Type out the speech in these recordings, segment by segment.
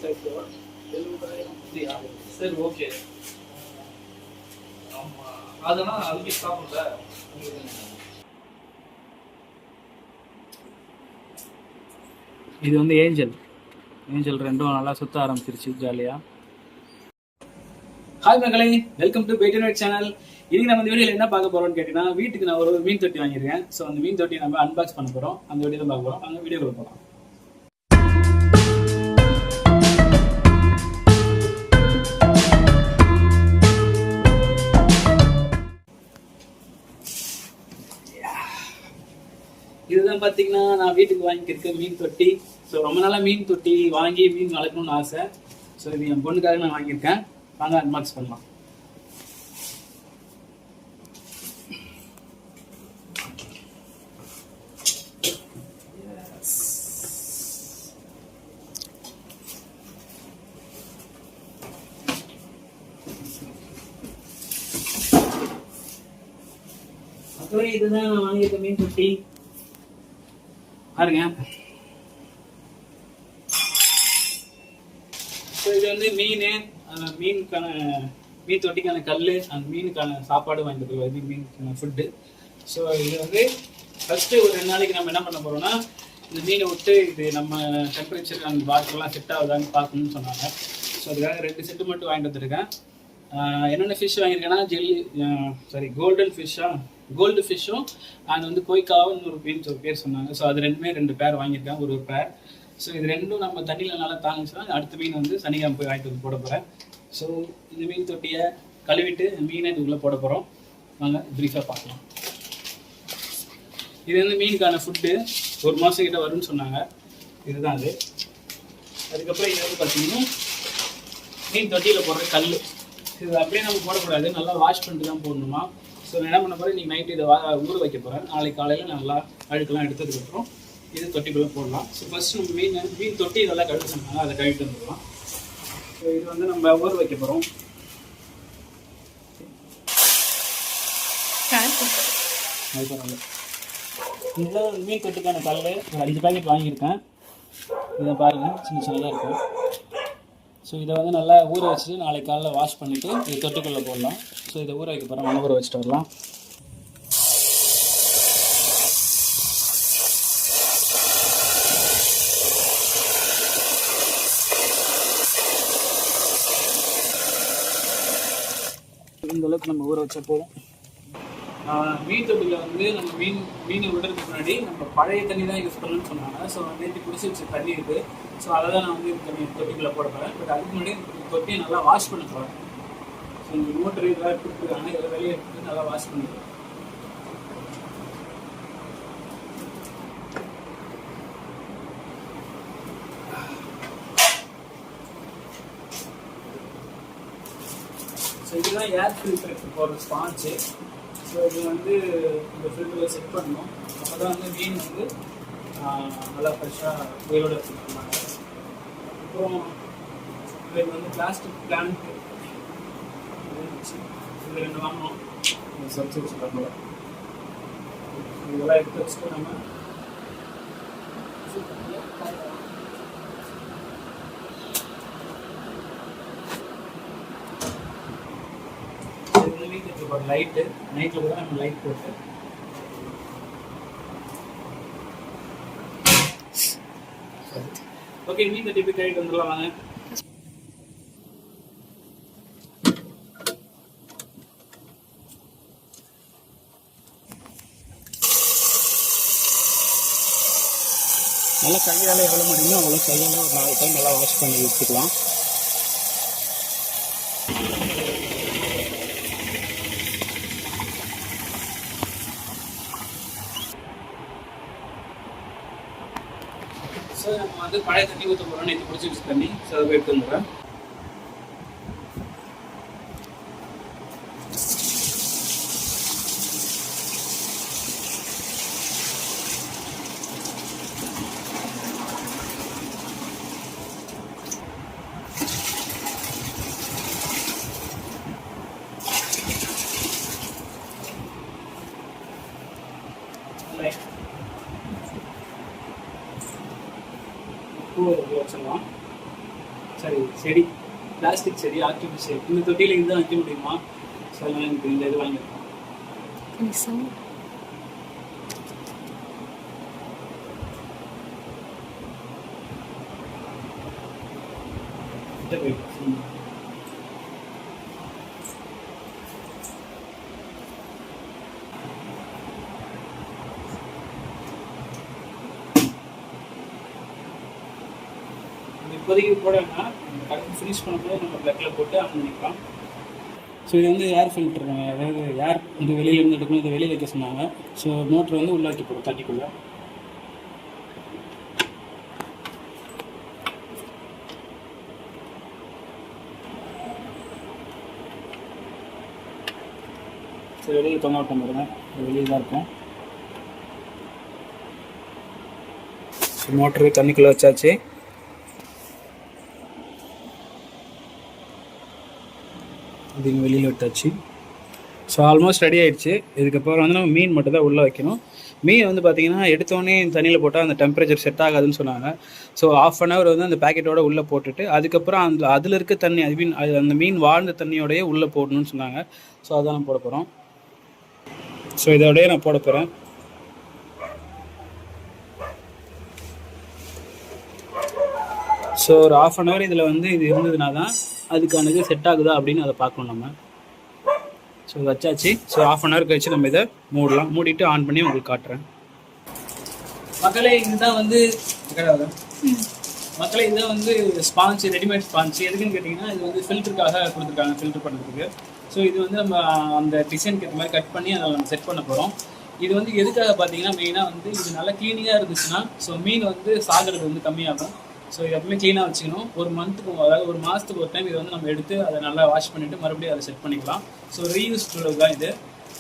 சரி ஓகே. ஆமா அதெல்லாம் அதுக்கு சாப்பிடல. இது வந்து ஏஞ்சல் ரெண்டும் நல்லா சுத்த ஆரம்பிச்சிருச்சு ஜாலியா. ஹாய் மகளே, welcome to paid night channel. இன்னைக்கு நம்ம இந்த வீடியோல என்ன பார்க்க போறோம்னு கேட்டீங்கன்னா, வீட்டுக்கு நான் ஒரு மீன் தொட்டி வாங்கியிருக்கேன். ஸோ அந்த மீன் தொட்டியை நம்ம அன்பாக்ஸ் பண்ண போறோம். அந்த வீடியோ தான் பார்க்க போறோம். அந்த வீடியோக்குள்ள போகலாம். இதுதான் பார்த்தீங்கன்னா நான் வீட்டுக்கு வாங்கியிருக்க மீன் தொட்டி. ஸோ ரொம்ப நாளாக மீன் தொட்டி வாங்கி மீன் வளர்க்கணும்னு ஆசை. ஸோ இது என் பொண்ணுக்காக நான் வாங்கியிருக்கேன். வாங்க அன்பாக்ஸ் பண்ணலாம். அப்புறம் இதுதான் நான் வாங்கியிருக்க மீன் தொட்டி பாருங்க. ஸோ இது வந்து மீன் தொட்டிக்கான கல், அந்த மீனுக்கான சாப்பாடு வாங்கிட்டு வருது, மீனுக்கான ஃபுட்டு. ஸோ இது வந்து ஃபர்ஸ்ட்டு ஒரு 2 நாளைக்கு நம்ம என்ன பண்ண போகிறோம்னா, இந்த மீனை விட்டு இது நம்ம டெம்பரேச்சர் அந்த வாட்டர்லாம் செட் ஆகுதான்னு பார்க்கணும்னு சொன்னாங்க. ஸோ அதுக்காக 2 செட்டு மட்டும் வாங்கிட்டு வந்துருக்கேன். என்னென்ன ஃபிஷ் வாங்கியிருக்கேன்னா கோல்டு ஃபிஷ்ஷும் அண்ட் வந்து கோய்க்காவும் ஒரு பேர் சொன்னாங்க. ஸோ அது 2 பேர் வாங்கியிருக்கேன், ஒரு பேர். ஸோ இது 2ம் நம்ம தண்ணியில் நல்லா தாங்கிச்சுன்னா அடுத்த மீன் வந்து சனிக்கிழமை போய் வாங்கிட்டு வந்து போட போகிறேன். ஸோ இந்த மீன் தொட்டியை கழுவிட்டு மீனை இதுக்குள்ளே போட போகிறோம். வாங்க ப்ரீஃபாக பார்க்கலாம். இது வந்து மீனுக்கான ஃபுட்டு 1 மாதம் கிட்ட வரும்னு சொன்னாங்க. இதுதான் அது. அதுக்கப்புறம் இது வந்து பார்த்தீங்கன்னா மீன் தொட்டியில் போடுற கல். இது அப்படியே நம்ம போடக்கூடாது, நல்லா வாஷ் பண்ணிட்டு தான் போடணுமா. ஸோ என்ன பண்ண போகிறேன், இன்றைக்கி நைட்டு இதை ஊற வைக்க போகிறேன். நாளைக்கு காலையில் நல்லா அழுக்கெல்லாம் எடுத்ததுக்கப்புறம் இது தொட்டிக்குள்ளே போடலாம். ஸோ ஃபஸ்ட் நம்ம மீன் தொட்டி இதெல்லாம் கழுவி சொன்னாங்க, அதை கழுவிட்டு வந்துடலாம். ஸோ இது வந்து நம்ம ஊற வைக்க போகிறோம். அது பரவாயில்ல. இதுதான் மீன் தொட்டிக்கான கல். 5 பேக்கெட் வாங்கியிருக்கேன். இதை பாருங்கள், சின்னதாக இருக்கும். ஸோ இதை வந்து நல்லா ஊற வச்சுட்டு நாளைக்கு காலைல வாஷ் பண்ணிவிட்டு இது தொட்டிக்குள்ளே போடலாம். ஸோ இதை ஊற வைக்க போகிறோம். நல்லா ஊற வச்சுட்டு வரலாம். இந்த அளவுக்கு நம்ம ஊற வச்சா போதும். மீன் தொட்டியில் வந்து நம்ம மீனை விடுறதுக்கு முன்னாடி நம்ம பழைய தண்ணி தான் யூஸ் பண்ணணும்னு சொன்னாங்க. ஸோ நேற்று குடிச்சு வச்ச தண்ணி இருக்குது. ஸோ அதை தான் நான் வந்து இந்த தொட்டிக்குள்ளே போட போகிறேன். பட் அதுக்கு முன்னாடி தொட்டியை நல்லா வாஷ் பண்ண போகிறேன். ஸோ இந்த மோட்டரு இதெல்லாம் எடுத்துருக்காங்க, இதெல்லாம் வெளியே எடுத்துட்டு நல்லா வாஷ் பண்ணிடுறேன். ஸோ இதுதான் ஏர் ஃபில்டருக்கு போகிற ஸ்பான்ச்சு. ஸோ இது வந்து இந்த ஃபில்டரில் செட் பண்ணணும். அப்போ தான் வந்து மீன் வந்து நல்லா ஃப்ரெஷ்ஷாக உயிரோடு எடுத்துக்கிட்டாங்க. அப்புறம் இது வந்து பிளாஸ்டிக் பிளான்ட் இது 2 வாங்கணும். சப்ஸ்டியூட் வச்சுருக்காங்க. இதெல்லாம் எடுத்து வச்சுட்டு நம்ம ஒரு லைட்டு நைட்டில் கூட நம்ம லைட் போட்டு ஓகே மீன் தொட்டி போய் கழுவிட்டு வந்துடலாம். வாங்க. நல்லா கையால் எவ்வளோ முடியுமோ அவ்வளோ கையால் ஒரு 4 டைம் நல்லா வாஷ் பண்ணி எடுத்துக்கலாம். ஸோ நம்ம வந்து பழைய தண்ணி ஊற்ற போகிறோம். நேற்று பிடிச்சி வச்சு தண்ணி. ஸோ அதை எடுத்து வந்துடுறேன். வச்சிடலாம். சரி செடி, பிளாஸ்டிக் செடி, ஆர்டிஃபிஷியல் ஷேப். இந்த தொட்டியில் இதுதான் வைக்க முடியுமா? ஸோ அதனால் எனக்கு இந்த இது வாங்கியிருக்கோம். இப்போதைக்கு போடணும்னா கரெக்டாக ஃபினிஷ் பண்ணும்போது நம்ம ப்ளக்கில் போட்டு ஆன் பண்ணிக்கலாம். ஸோ இது வந்து ஏர் ஃபில்டர், அதாவது ஏர் வந்து வெளியிலேருந்து எடுக்கணும், இதை வெளியில் வைக்க சொன்னாங்க. ஸோ மோட்ரு வந்து உள்ளே வைக்க போகிறோம் தண்ணிக்குள்ளே. ஸோ வெளியில் தொங்க விட்ட பாருங்க, வெளியே தான் இருக்கும். ஸோ மோட்ரு தண்ணிக்குள்ளே வச்சாச்சு. இது வெளியில் விட்டாச்சு. ஸோ ஆல்மோஸ்ட் ரெடி ஆகிடுச்சு. இதுக்கப்புறம் வந்து நம்ம மீன் மட்டும் தான் உள்ளே வைக்கணும். மீன் வந்து பார்த்திங்கன்னா எடுத்தோடனே தண்ணியில் போட்டால் அந்த டெம்பரேச்சர் செட் ஆகாதுன்னு சொன்னாங்க. ஸோ ½ அன் ஹவர் வந்து அந்த பேக்கெட்டோடு உள்ளே போட்டுட்டு அதுக்கப்புறம் அதில் இருக்க தண்ணி அந்த மீன் வாழ்ந்த தண்ணியோடையே உள்ளே போடணும்னு சொன்னாங்க. ஸோ அதான் நான் போட போகிறோம். ஸோ இதோடய நான் போட போகிறேன். ஸோ ஒரு ½ அன் ஹவர் இதில் வந்து இது இருந்ததுனா தான் அதுக்கான இது செட் ஆகுதா அப்படின்னு அதை பார்க்கணும் நம்ம. ஸோ வச்சாச்சு. ஸோ ½ அன் ஹவர் கழிச்சு நம்ம இதை மூடலாம். மூடிட்டு ஆன் பண்ணி உங்களுக்கு காட்டுறேன். மக்களே இதுதான் வந்து ஸ்பான்ச், ரெடிமேட் ஸ்பான்ச். எதுக்குன்னு கேட்டிங்கன்னா இது வந்து ஃபில்டருக்காக கொடுத்துருக்காங்க, ஃபில்டர் பண்ணுறதுக்கு. ஸோ இது வந்து நம்ம அந்த டிசைனுக்கு ஏற்ற மாதிரி கட் பண்ணி அதை நம்ம செட் பண்ண போகிறோம். இது வந்து எதுக்காக பார்த்தீங்கன்னா மெயினாக வந்து இது நல்லா க்ளீனிங்காக இருந்துச்சுன்னா ஸோ மீன் வந்து சாகிறது வந்து கம்மியாகும். ஸோ இது எப்பவுமே க்ளீனாக வச்சுக்கணும். ஒரு மந்த்துக்கு, அதாவது ஒரு மாதத்துக்கு ஒரு டைம் இது வந்து நம்ம எடுத்து அதை நல்லா வாஷ் பண்ணிவிட்டு மறுபடியும் அதை செட் பண்ணிக்கலாம். ஸோ ரீயூஸ்ஃபுல் தான் இது.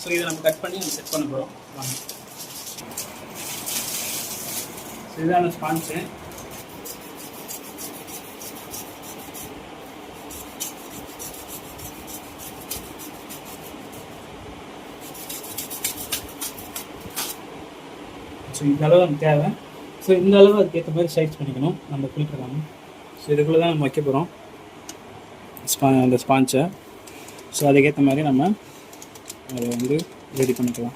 ஸோ இதை நம்ம கட் பண்ணி நம்ம செட் பண்ண போகிறோம். வாங்க. ஸோ இதுதான் ஸ்பான்ஸு. ஸோ இந்த அளவு நமக்கு தேவை. ஸோ இந்த அளவு அதுக்கேற்ற மாதிரி சைஸ் பண்ணிக்கணும் நம்ம ஃபில்டர். ஸோ இதுக்குள்ளே தான் நம்ம வைக்க போகிறோம் அந்த ஸ்பான்ச்சை. ஸோ அதுக்கேற்ற மாதிரி நம்ம அதை வந்து ரெடி பண்ணிக்கலாம்.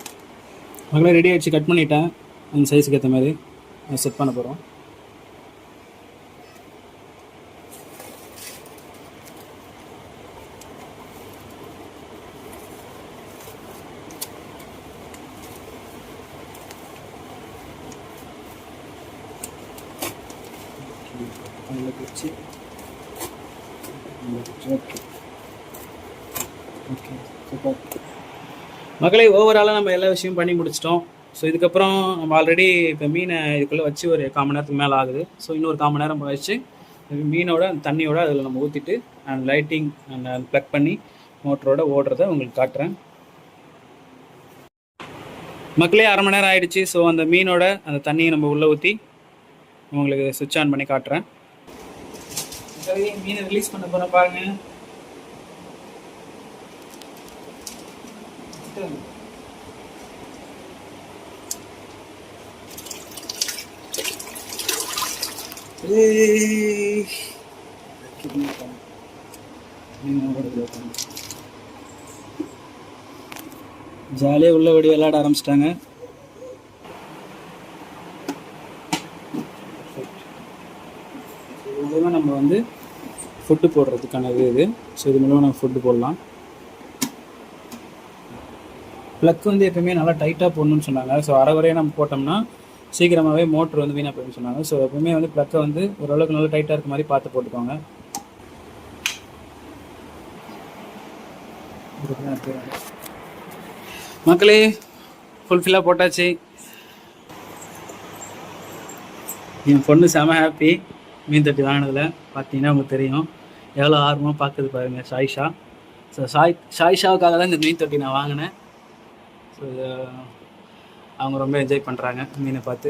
மகளே ரெடி ஆகிடுச்சு, கட் பண்ணிட்டேன். அந்த சைஸுக்கு ஏற்ற மாதிரி செட் பண்ண போகிறோம். மக்களை ஓவராலாக நம்ம எல்லா விஷயமும் பண்ணி முடிச்சிட்டோம். ஸோ இதுக்கப்புறம் நம்ம ஆல்ரெடி இப்போ மீனை இதுக்குள்ளே வச்சு ஒரு 1/4 மணி நேரத்துக்கு மேலே ஆகுது. ஸோ இன்னொரு 1/4 மணி நேரம் வச்சு மீனோட அந்த தண்ணியோட அதில் நம்ம ஊற்றிட்டு அந்த லைட்டிங் அந்த ப்ளக் பண்ணி மோட்டரோட ஓடுறத உங்களுக்கு காட்டுறேன். மக்களே 1/2 மணி நேரம் ஆகிடுச்சு. ஸோ அந்த மீனோட அந்த தண்ணியை நம்ம உள்ளே ஊற்றி உங்களுக்கு சுவிட்ச் ஆன் பண்ணி காட்டுறேன். மீனை ரிலீஸ் பண்ண போகிறேன் பாருங்க. ஜாலியாக உள்ளபடி விளையாட ஆரம்பிச்சிட்டாங்க. இதுதான் நம்ம வந்து ஃபுட்டு போடுறதுக்கான இது. ஸோ இது மூலமாக நம்ம ஃபுட்டு போடலாம். ப்ளக் வந்து எப்பவுமே நல்லா டைட்டாக போடணும்னு சொன்னாங்க. ஸோ அரை வரையும் நம்ம போட்டோம்னா சீக்கிரமாகவே மோட்ரு வந்து வீணாக போயிடுன்னு சொன்னாங்க. ஸோ எப்பவுமே வந்து ப்ளக்கை வந்து ஓரளவுக்கு நல்லா டைட்டாக இருக்க மாதிரி பார்த்து போட்டுக்கோங்க. மக்களே ஃபுல்ஃபில்லாக போட்டாச்சு. என் பொண்ணு செம ஹாப்பி மீன் தொட்டி வாங்கினதில். பார்த்தீங்கன்னா உங்களுக்கு தெரியும் எவ்வளோ ஆர்வமாக பார்க்குது பாருங்கள் சாயிஷா. ஸோ சாயிஷாவுக்காக தான் இந்த மீன் தொட்டி நான் வாங்கினேன். ஸோ அவங்க ரொம்ப என்ஜாய் பண்ணுறாங்க மீனை பார்த்து.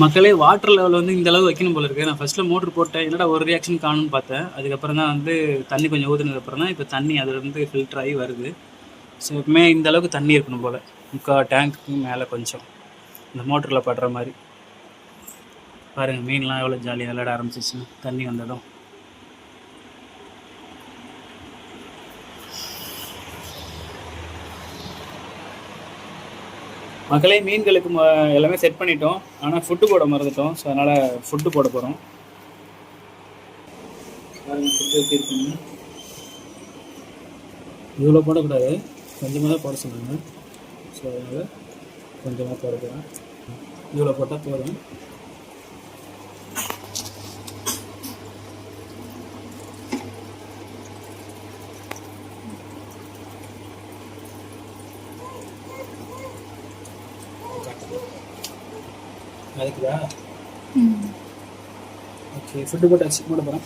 மக்களே வாட்டர் லெவல் வந்து இந்த அளவு வைக்கணும் போல இருக்குது. நான் ஃபஸ்ட்டில் மோட்ரு போட்டேன், என்னடா ஒரு ரியாக்ஷன் காணும்னு பார்த்தேன். அதுக்கப்புறம் தான் வந்து தண்ணி கொஞ்சம் ஊற்றுனதுக்கப்புறம் தான் இப்போ தண்ணி அதுலேருந்து ஃபில்டர் ஆகி வருது. ஸோ எப்பவுமே இந்த அளவுக்கு தண்ணி இருக்கணும் போல், 3/4 டேங்க்கு மேலே கொஞ்சம் இந்த மோட்டரில் படுற மாதிரி. பாருங்கள் மீன்லாம் எவ்வளோ ஜாலியாக விளையாட ஆரம்பிச்சிச்சு தண்ணி வந்ததும். மக்களே மீன்களுக்கு எல்லாமே செட் பண்ணிட்டோம். ஆனால் ஃபுட்டு போட மறந்துட்டோம். ஸோ அதனால் ஃபுட்டு போட போகிறோம். ஃபுட்டு எப்படி இருக்குங்க? இவ்வளோ போடக்கூடாது, கொஞ்சமாக தான் போட சொன்னாங்க. ஸோ அதனால் கொஞ்சமாக போட போகிறேன். இவ்வளோ போட்டால் போதும். அதுக்குதா? ஓகே, ஃபுட்டு போட்டாச்சு. போட போகிறேன்.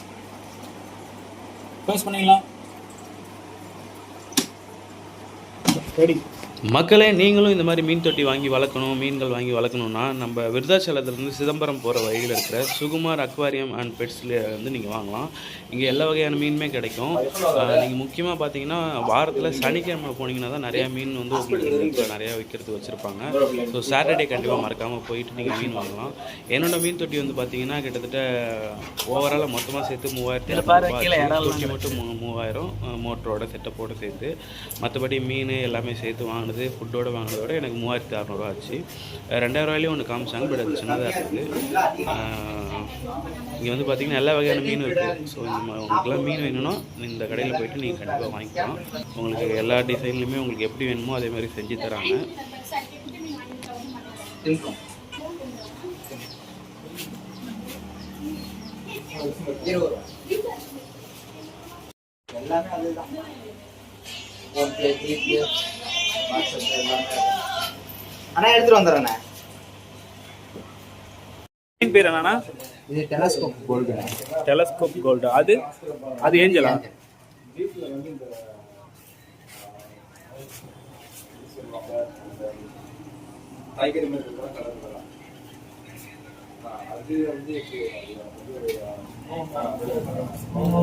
க்ளோஸ் பண்ணிக்கலாம். ரெடி. மக்களே, நீங்களும் இந்த மாதிரி மீன் தொட்டி வாங்கி வளர்க்கணும், மீன்கள் வாங்கி வளர்க்கணுன்னா நம்ம விருதாச்சலத்துலேருந்து சிதம்பரம் போகிற வழியில் இருக்கிற சுகுமார் அக்வாரியம் அண்ட் பெட்ஸில் வந்து நீங்கள் வாங்கலாம். இங்கே எல்லா வகையான மீனுமே கிடைக்கும். நீங்கள் முக்கியமாக பார்த்தீங்கன்னா வாரத்தில் சனிக்கிழமை போனீங்கன்னா தான் நிறையா மீன் வந்து உங்களுக்கு நிறையா விற்கிறது வச்சுருப்பாங்க. ஸோ சாட்டர்டே கண்டிப்பாக மறக்காமல் போயிட்டு நீங்கள் மீன் வாங்கலாம். என்னோடய மீன் தொட்டி வந்து பார்த்தீங்கன்னா கிட்டத்தட்ட ஓவராலாக மொத்தமாக சேர்த்து 3000 தொட்டி மட்டும் 3000 மோட்டரோட செட்டப்போடு சேர்த்து. மற்றபடி மீன் எல்லாமே சேர்த்து வாங்கினது ஃபுட்டோடு வாங்கினதோட எனக்கு 3600 ஆச்சு. 2000 ஒன்று காமிச்சாங்க, பட் அது சின்னதாக இருக்குது. இங்கே வந்து பார்த்திங்கன்னா எல்லா வகையான மீன் இருக்குது. ஸோ உங்களுக்குலாம் மீன் வேணும்னா இந்த கடையில் போய்ட்டு நீங்கள் கண்டிப்பாக வாங்கிக்கலாம். உங்களுக்கு எல்லா டிசைன்லையுமே உங்களுக்கு எப்படி வேணுமோ அதே மாதிரி செஞ்சு தராங்க. எல்லாமே அதுதான். அண்ணா எடுத்துட்டு வந்துடுறேண்ணே. மீன் பேர் என்னன்னா? இது டெலஸ்கோப் கோல்டு. Telescope gold. அது ஏஞ்சலா?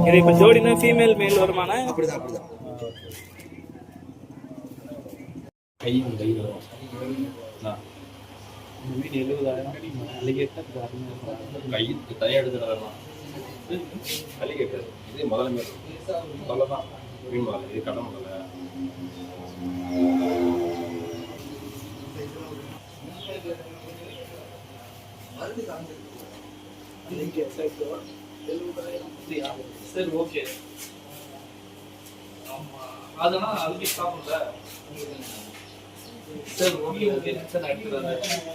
இது இப்போ ஜோடினா ஃபீமேல் மேல் வருமானா? அப்படிதான் அப்படிதான். மீன் 70,000 அலிகேட்டர் கைக்கு தனியாக எடுத்துடலாம். அலிகேட்டர் இது முதல்ல முதல்ல தான் மீன் முதல்ல, இது கடை முதல்ல. சரி, ஓகே. அதெல்லாம் அதுக்கு சாப்பிடல. சரி, ஓகே ஓகே சார், எடுத்துக்கிறேன்.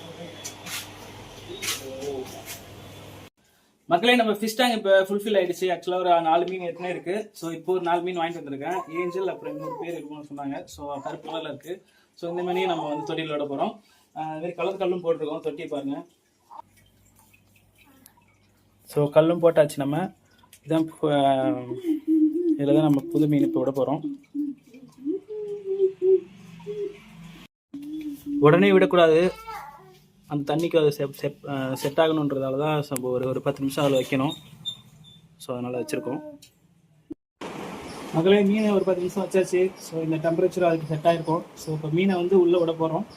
மக்களே, நம்ம ஃபிஷ் டேங்க் இப்போ ஃபுல்ஃபில் ஆயிடுச்சு. ஆக்சுவலாக ஒரு 4 மீன் ஏற்கனவே இருக்கு. ஸோ இப்போ ஒரு 4 மீன் வாங்கிட்டு வந்திருக்கேன். ஏஞ்சல் அப்புறம் இன்னொரு பேர் இருக்குன்னு சொன்னாங்க. ஸோ கருப்பு கலரில் இருக்கு. ஸோ இந்த மாதிரியும் நம்ம வந்து தொட்டியில் விட போகிறோம். இது கலர் கல்லும் போட்டிருக்கோம். தொட்டியை பாருங்க. ஸோ கல்லும் போட்டாச்சு. நம்ம இதான் இதில் தான் நம்ம புது மீன் இப்போ விட போகிறோம். உடனே விடக்கூடாது, அந்த தண்ணிக்கு அது செட் ஆகணுன்றதால தான் ஒரு 10 நிமிஷம் அதில் வைக்கணும். ஸோ அதனால் வச்சுருக்கோம். மக்களே, மீனை ஒரு 10 நிமிஷம் வச்சாச்சு. ஸோ இந்த டெம்பரேச்சர் அதுக்கு செட் ஆகிருக்கும். ஸோ இப்போ மீனை வந்து உள்ளே விட போகிறோம்.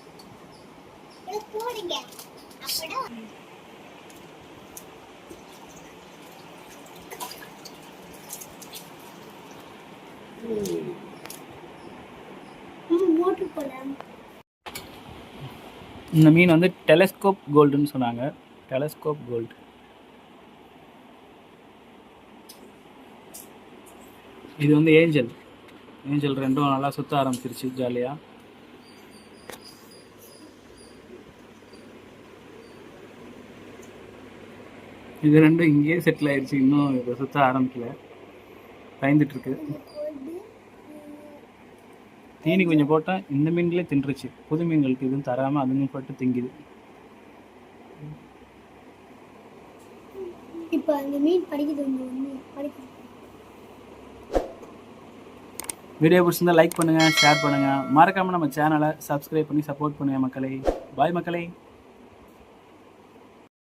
இந்த மீன் வந்து டெலஸ்கோப் கோல்டுன்னு சொன்னாங்க. Telescope gold. இது வந்து ஏஞ்சல் ரெண்டும் நல்லா சுத்த ஆரம்பிச்சிருச்சு ஜாலியாக. இது ரெண்டும் இங்கேயே செட்டில் ஆயிடுச்சு. இன்னும் இப்போ சுத்த ஆரம்பிக்கல, பயந்துட்டு இருக்கு. தீனி கொஞ்சம் போட்டால் இந்த மீன்களே தின்றுச்சு. புது மீன்களுக்கு எதுவும் தராமல் அதுங்க போட்டு திங்குது. இப்போ அந்த மீன் படிக்குது. வீடியோ பிடிச்சிருந்தா லைக் பண்ணுங்கள், ஷேர் பண்ணுங்கள். மறக்காமல் நம்ம சேனலை சப்ஸ்கிரைப் பண்ணி சப்போர்ட் பண்ணுங்கள் மக்களே. பாய் மக்களே.